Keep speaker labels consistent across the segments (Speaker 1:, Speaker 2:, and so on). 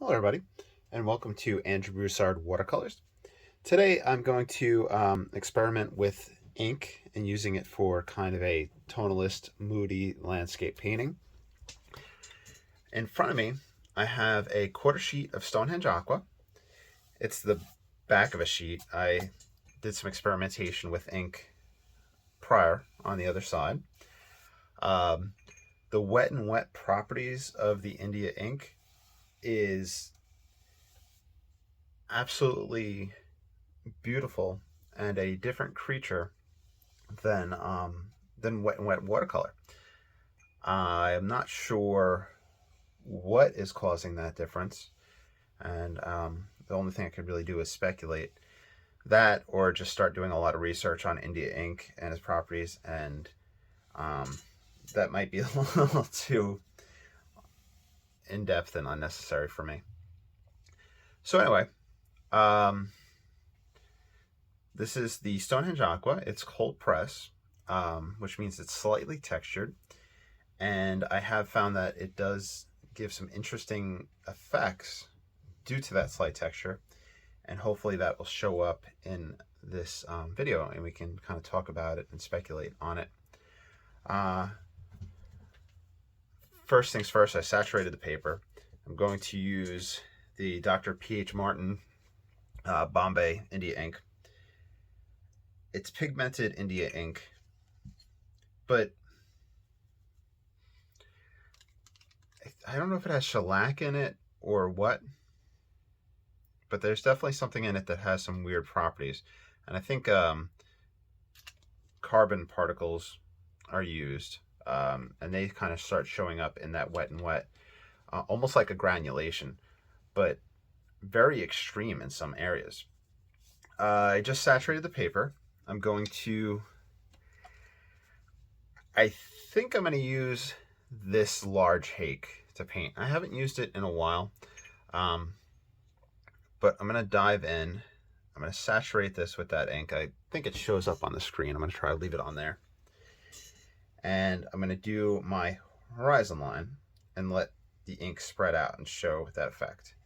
Speaker 1: Hello everybody, and welcome to Andrew Broussard Watercolors. Today I'm going to experiment with ink and using it for kind of a tonalist, moody landscape painting. In front of me, I have a quarter sheet of Stonehenge Aqua. It's the back of a sheet. I did some experimentation with ink prior on the other side. Um, the wet and wet properties of the India ink is absolutely beautiful and a different creature than wet and wet watercolor. I am not sure what is causing that difference, and the only thing I could really do is speculate that, or just start doing a lot of research on India ink and its properties, and um, that might be a little too in depth and unnecessary for me. So anyway, um, this is the Stonehenge Aqua. It's cold press, which means it's slightly textured. And I have found that it does give some interesting effects due to that slight texture. And hopefully that will show up in this video and we can kind of talk about it and speculate on it. First things first, I saturated the paper. I'm going to use the Dr. P.H. Martin Bombay India ink. It's pigmented India ink, but I don't know if it has shellac in it or what, but there's definitely something in it that has some weird properties. And I think carbon particles are used, and they kind of start showing up in that wet and wet, almost like a granulation, but very extreme in some areas. I just saturated the paper. I'm going to, I think I'm going to use this large hake to paint. I haven't used it in a while, but I'm going to dive in. I'm going to saturate this with that ink. I think it shows up on the screen. I'm going to try to leave it on there. And I'm going to do my horizon line and let the ink spread out and show that effect.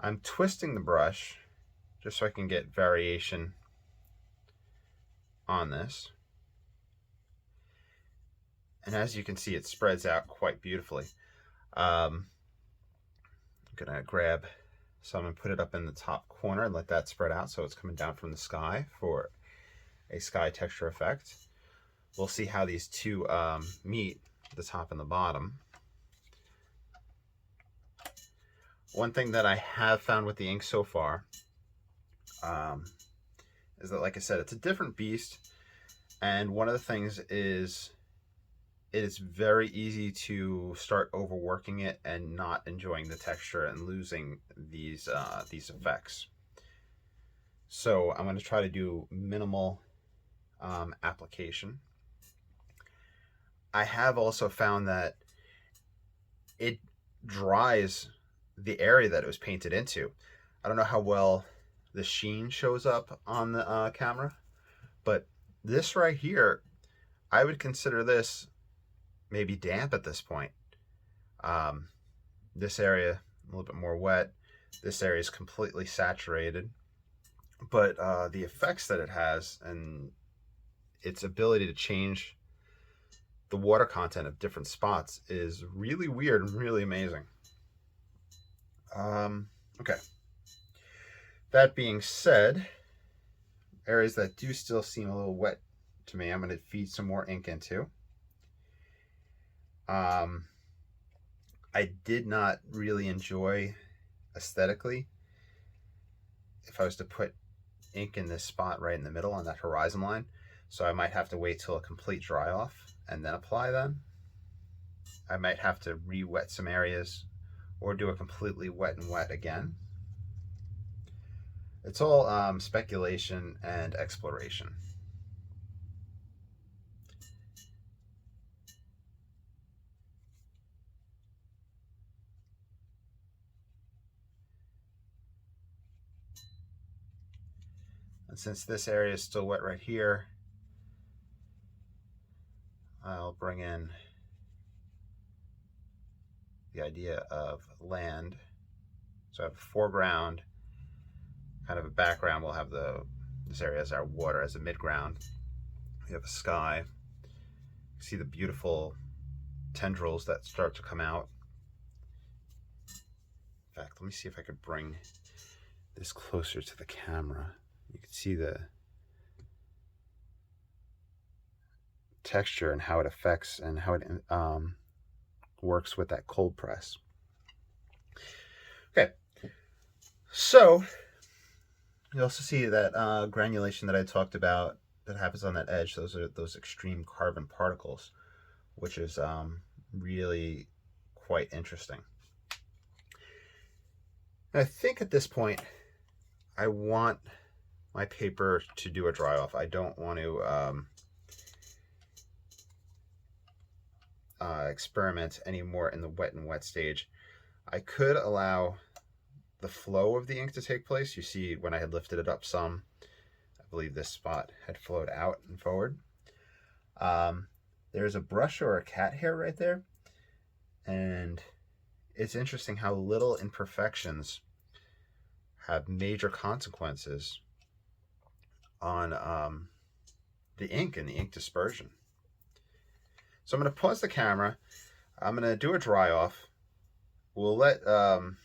Speaker 1: I'm twisting the brush just so I can get variation on this. And as you can see, it spreads out quite beautifully. I'm going to grab some and put it up in the top corner and let that spread out so it's coming down from the sky for a sky texture effect. We'll see how these two meet, the top and the bottom. One thing that I have found with the ink so far is that, like I said, it's a different beast. And one of the things is it is very easy to start overworking it and not enjoying the texture and losing these effects. So I'm going to try to do minimal application. I have also found that it dries the area that it was painted into. I don't know how well the sheen shows up on the camera, but this right here, I would consider this maybe damp at this point. This area a little bit more wet. This area is completely saturated, but the effects that it has and its ability to change the water content of different spots is really weird and really amazing. Okay. That being said, areas that do still seem a little wet to me, I'm going to feed some more ink into. I did not really enjoy aesthetically if I was to put ink in this spot right in the middle on that horizon line. So I might have to wait till a complete dry off and then apply them. I might have to re-wet some areas or do a completely wet and wet again. It's all speculation and exploration. And since this area is still wet right here, I'll bring in the idea of land So I have a foreground, kind of a background. We'll have this area as our water, as a midground. We have a sky. You see the beautiful tendrils that start to come out. In fact, let me see if I could bring this closer to the camera. You can see the texture and how it affects and how it works with that cold press. Okay, so you also see that granulation that I talked about that happens on that edge. Those are those extreme carbon particles, which is really quite interesting. And I think at this point, I want my paper to do a dry off. I don't want to experiment anymore in the wet and wet stage. I could allow the flow of the ink to take place. You see when I had lifted it up some, I believe this spot had flowed out and forward. There's a brush or a cat hair right there. And it's interesting how little imperfections have major consequences on the ink and the ink dispersion. So I'm going to pause the camera. I'm going to do a dry off. We'll let, then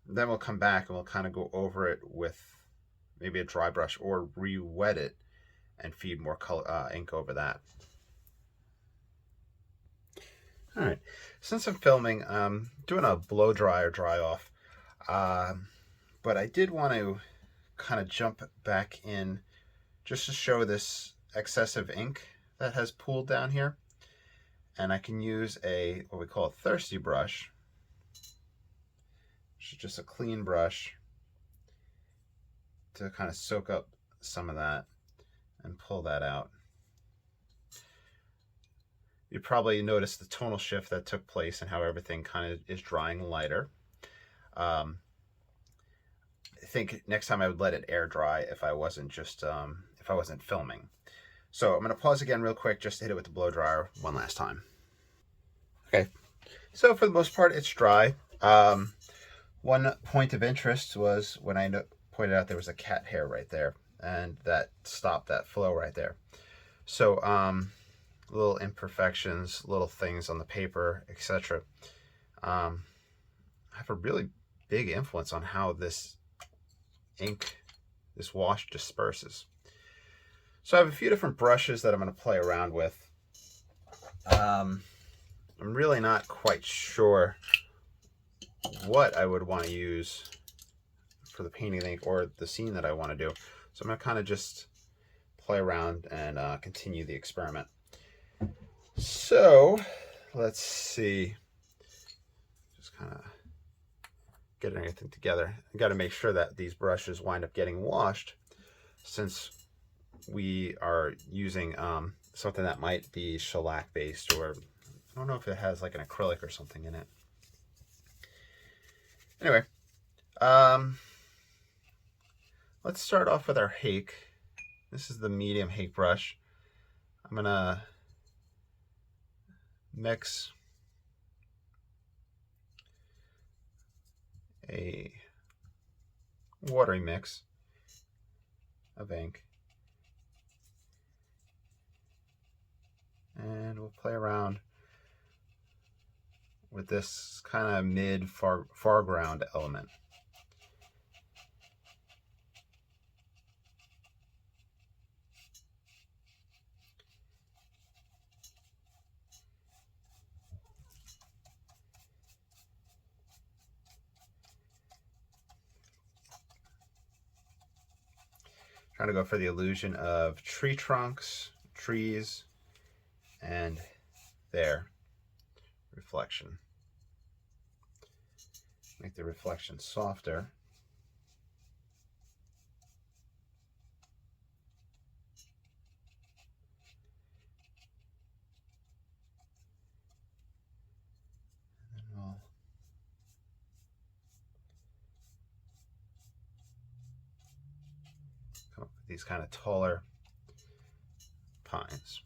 Speaker 1: we'll come back and we'll kind of go over it with maybe a dry brush or re-wet it and feed more color, ink over that. All right, since I'm filming, I'm doing a blow dry or dry off, but I did want to kind of jump back in just to show this excessive ink that has pooled down here. And I can use what we call a thirsty brush, which is just a clean brush, to kind of soak up some of that and pull that out. You probably noticed the tonal shift that took place and how everything kind of is drying lighter. I think next time I would let it air dry if I wasn't just if I wasn't filming. So I'm going to pause again real quick just to hit it with the blow dryer one last time. Okay, so for the most part it's dry. One point of interest was when I pointed out there was a cat hair right there, and that stopped that flow right there. So little imperfections, little things on the paper, etc. Have a really big influence on how this ink, this wash disperses. So I have a few different brushes that I'm going to play around with. I'm really not quite sure what I would want to use for the painting ink or the scene that I want to do. So I'm going to kind of just play around and continue the experiment. So let's see, just kind of getting everything together. I got to make sure that these brushes wind up getting washed, since we are using something that might be shellac based, or I don't know if it has like an acrylic or something in it. Anyway, let's start off with our hake. This is the medium hake brush. I'm gonna mix a watery mix of ink, and we'll play around with this kind of mid foreground element. Trying to go for the illusion of tree trunks, trees, and their reflection. Make the reflection softer. And then we'll come up with these kind of taller pines.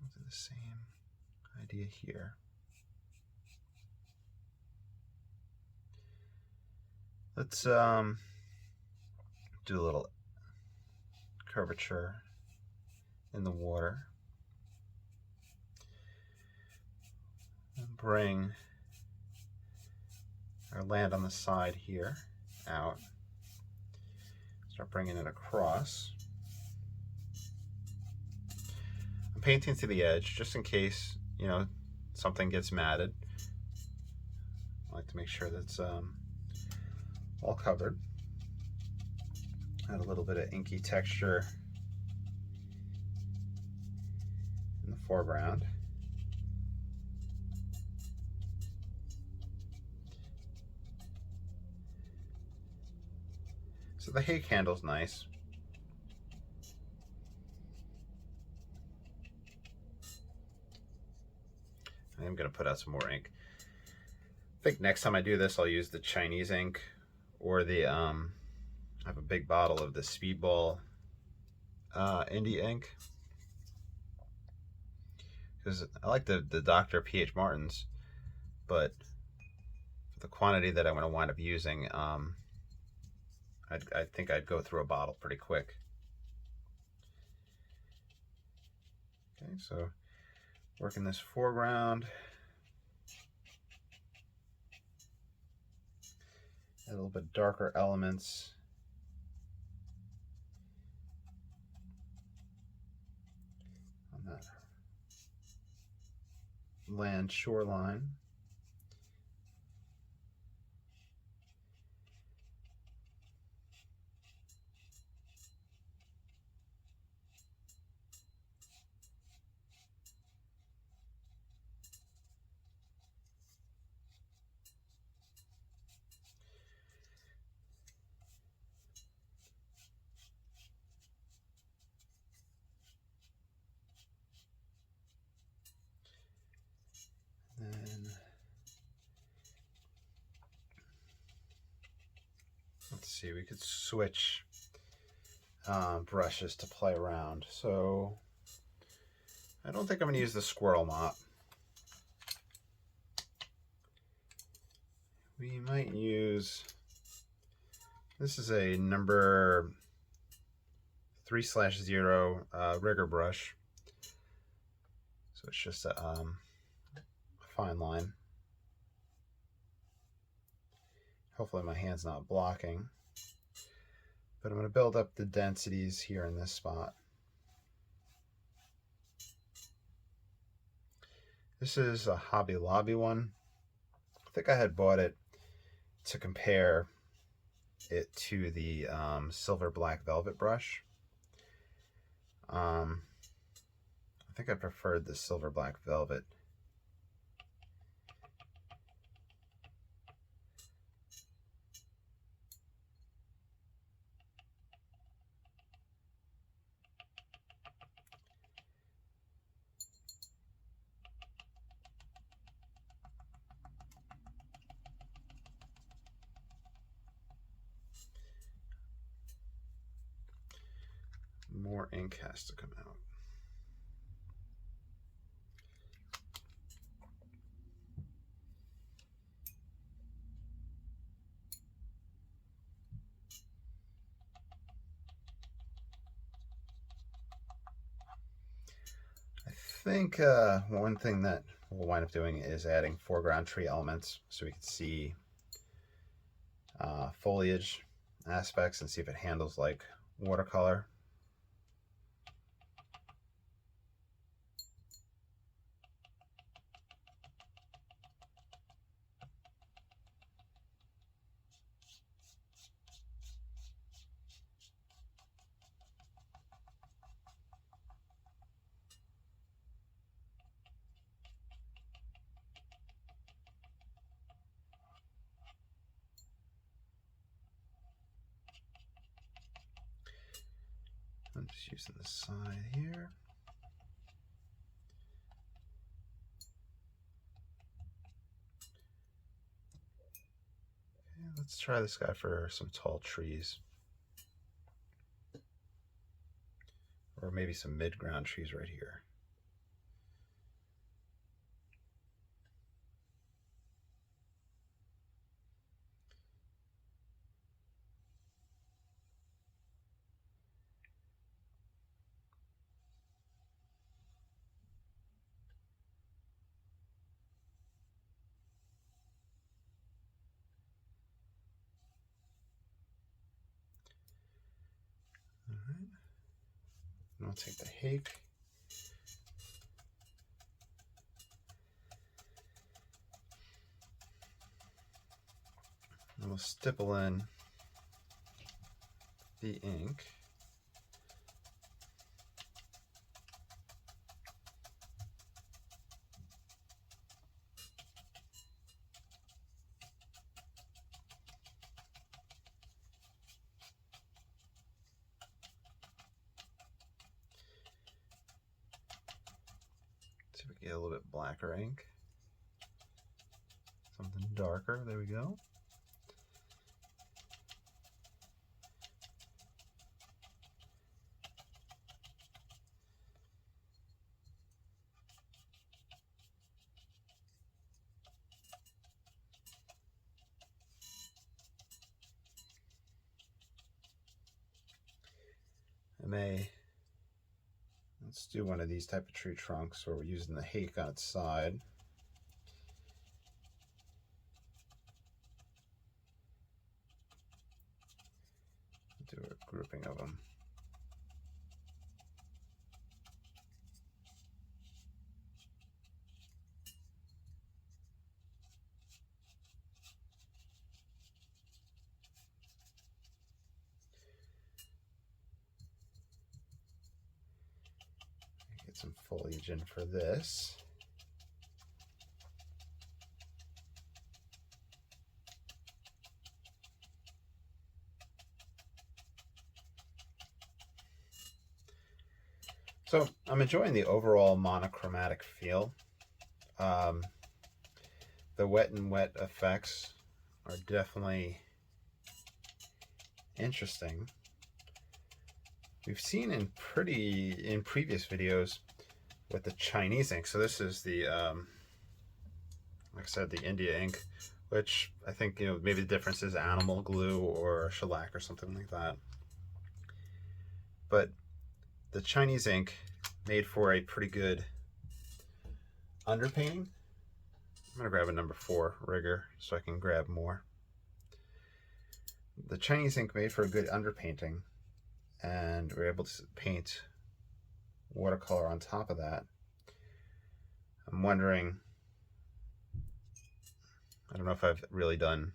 Speaker 1: We'll do the same idea here. Let's do a little curvature in the water and bring our land on the side here out. Start bringing it across. I'm painting to the edge just in case, you know, something gets matted. I like to make sure that's all covered. Add a little bit of inky texture in the foreground. So the hake handle's nice. I'm going to put out some more ink. I think next time I do this, I'll use the Chinese ink or the, I have a big bottle of the Speedball Indie ink. Because I like the Dr. P.H. Martin's, but for the quantity that I'm going to wind up using, I think I'd go through a bottle pretty quick. Okay, so working this foreground. Add a little bit darker elements. On that land shoreline. Then let's see, we could switch brushes to play around. So I don't think I'm going to use the squirrel mop. We might use, this is a number 3/0 rigger brush. So it's just a fine line. Hopefully my hand's not blocking. But I'm going to build up the densities here in this spot. This is a Hobby Lobby one. I think I had bought it to compare it to the silver black velvet brush. I think I preferred the silver black velvet. More ink has to come out. I think one thing that we'll wind up doing is adding foreground tree elements so we can see foliage aspects and see if it handles like watercolor. I'm just using the side here. Okay, let's try this guy for some tall trees. Or maybe some mid-ground trees right here. And I'll take the hake. And we'll stipple in the ink. See if we can get a little bit blacker ink. Something darker, there we go. Let's do one of these type of tree trunks where we're using the hake on its side. Do a grouping of them. Get some foliage in for this. So I'm enjoying the overall monochromatic feel. The wet and wet effects are definitely interesting. We've seen in previous videos with the Chinese ink. So this is the like I said, the India ink, which I think, you know, maybe the difference is animal glue or shellac or something like that. But the Chinese ink made for a pretty good underpainting. I'm gonna grab a number 4 rigger so I can grab more. The Chinese ink made for a good underpainting, and we're able to paint watercolor on top of that. I'm wondering, I don't know if I've really done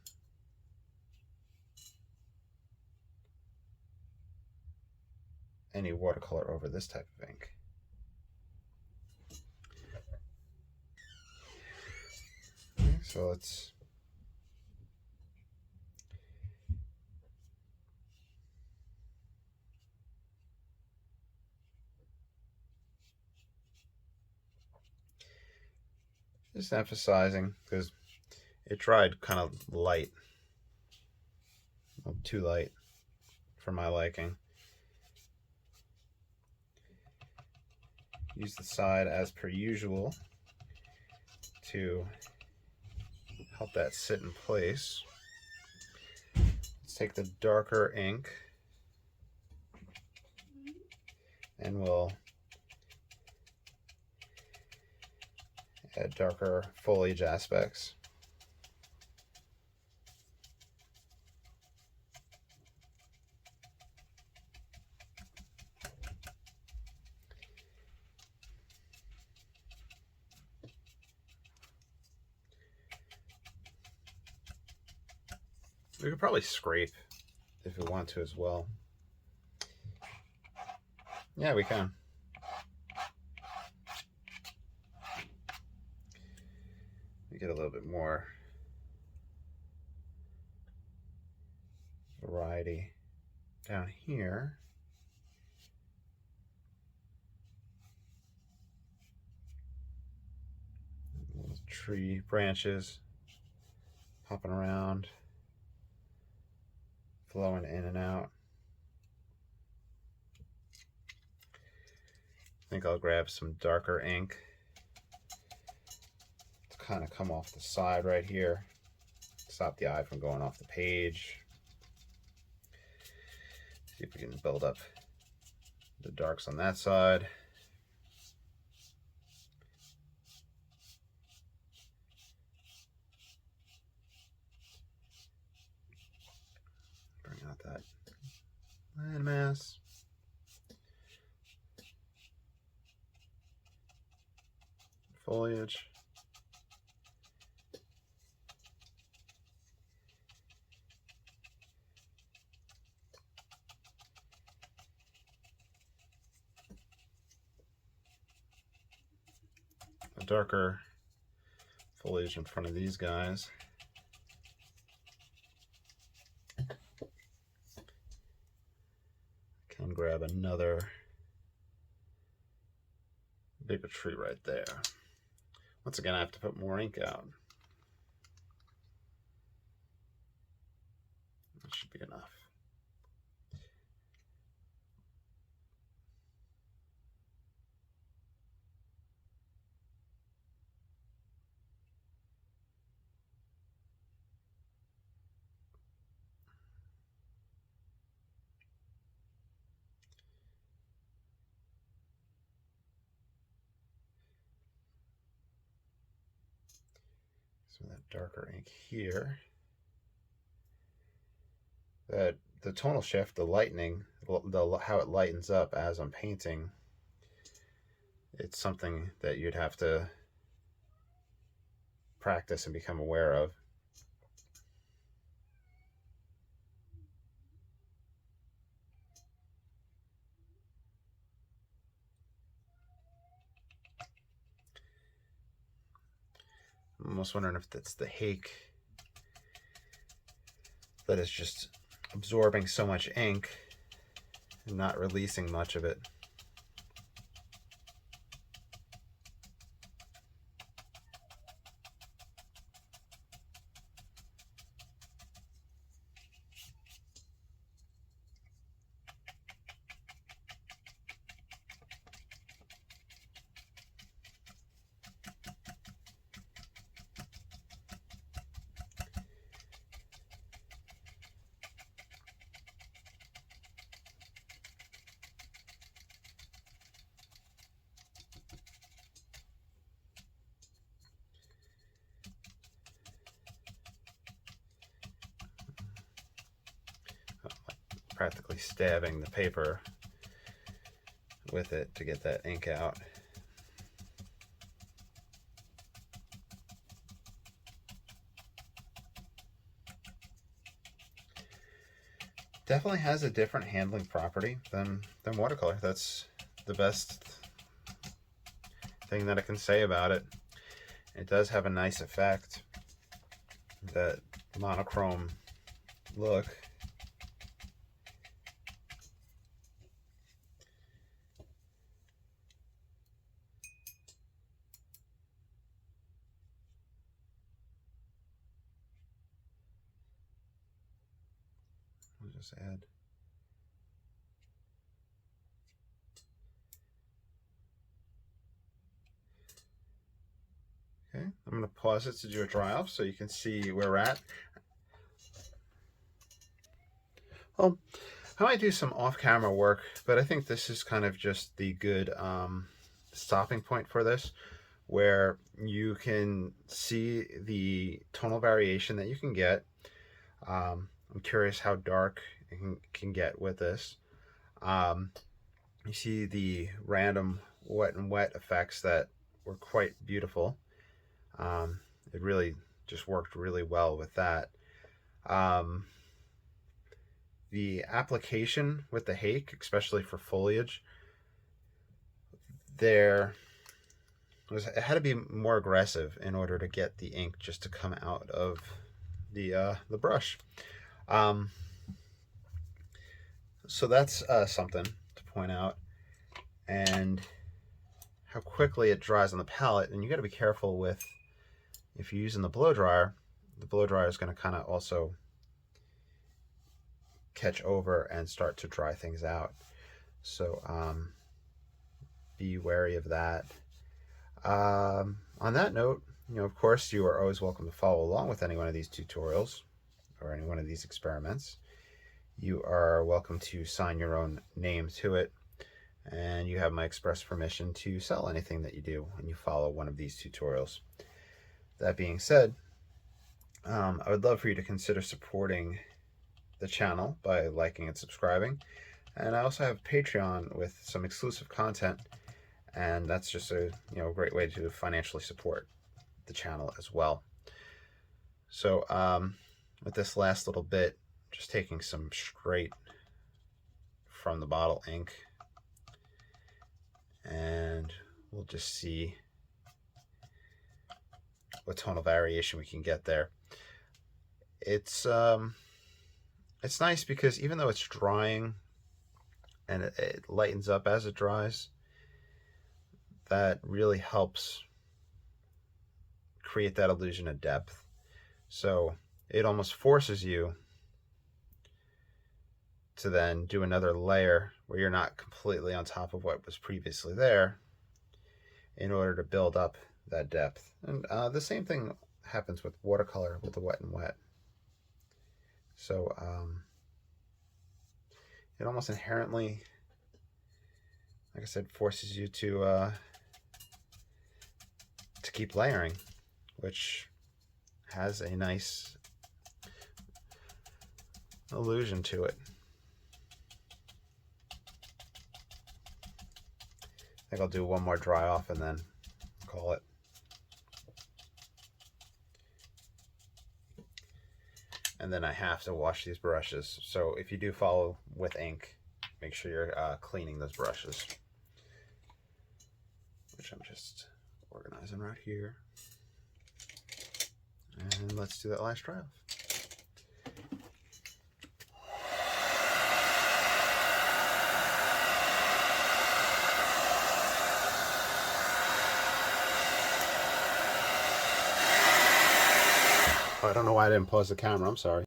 Speaker 1: any watercolor over this type of ink. Okay, so let's just emphasizing, because it dried kind of light, well, too light for my liking. Use the side as per usual to help that sit in place. Let's take the darker ink and we'll add darker foliage aspects. We could probably scrape if we want to as well. Yeah, we can. We get a little bit more variety down here. Little tree branches hopping around, flowing in and out. I think I'll grab some darker ink to kind of come off the side right here, stop the eye from going off the page. See if we can build up the darks on that side. Bring out that landmass. foliage. The darker foliage in front of these guys. Can grab another bigger tree right there. Once again, I have to put more ink out. That should be enough. So that darker ink here. That the tonal shift, the lightening, how it lightens up as I'm painting, it's something that you'd have to practice and become aware of. I'm almost wondering if that's the hake that is just absorbing so much ink and not releasing much of it. Practically stabbing the paper with it to get that ink out. Definitely has a different handling property than watercolor. That's the best thing that I can say about it. It does have a nice effect, that monochrome look. I'll just add. Okay, I'm going to pause it to do a dry off so you can see where we're at. Well, I might do some off-camera work, but I think this is kind of just the good stopping point for this, where you can see the tonal variation that you can get. I'm curious how dark it can get with this. You see the random wet and wet effects that were quite beautiful. It really just worked really well with that. The application with the hake, especially for foliage, it had to be more aggressive in order to get the ink just to come out of the brush. So that's something to point out, and how quickly it dries on the palette. And you got to be careful with, if you're using the blow dryer is going to kind of also catch over and start to dry things out. So be wary of that. On that note, of course, you are always welcome to follow along with any one of these tutorials or any one of these experiments. You are welcome to sign your own name to it, and you have my express permission to sell anything that you do when you follow one of these tutorials. That being said, I would love for you to consider supporting the channel by liking and subscribing. And I also have Patreon with some exclusive content and that's just a great way to financially support the channel as well. So with this last little bit, just taking some straight from the bottle ink, and we'll just see what tonal variation we can get there. It's nice because even though it's drying and it lightens up as it dries, that really helps create that illusion of depth. So it almost forces you to then do another layer where you're not completely on top of what was previously there in order to build up that depth. And the same thing happens with watercolor with the wet and wet. So it almost inherently, like I said, forces you to keep layering, which has a nice illusion to it. I think I'll do one more dry off and then call it. And then I have to wash these brushes. So if you do follow with ink, make sure you're cleaning those brushes, which I'm just organizing right here. And let's do that last dry off. I don't know why I didn't pause the camera, I'm sorry.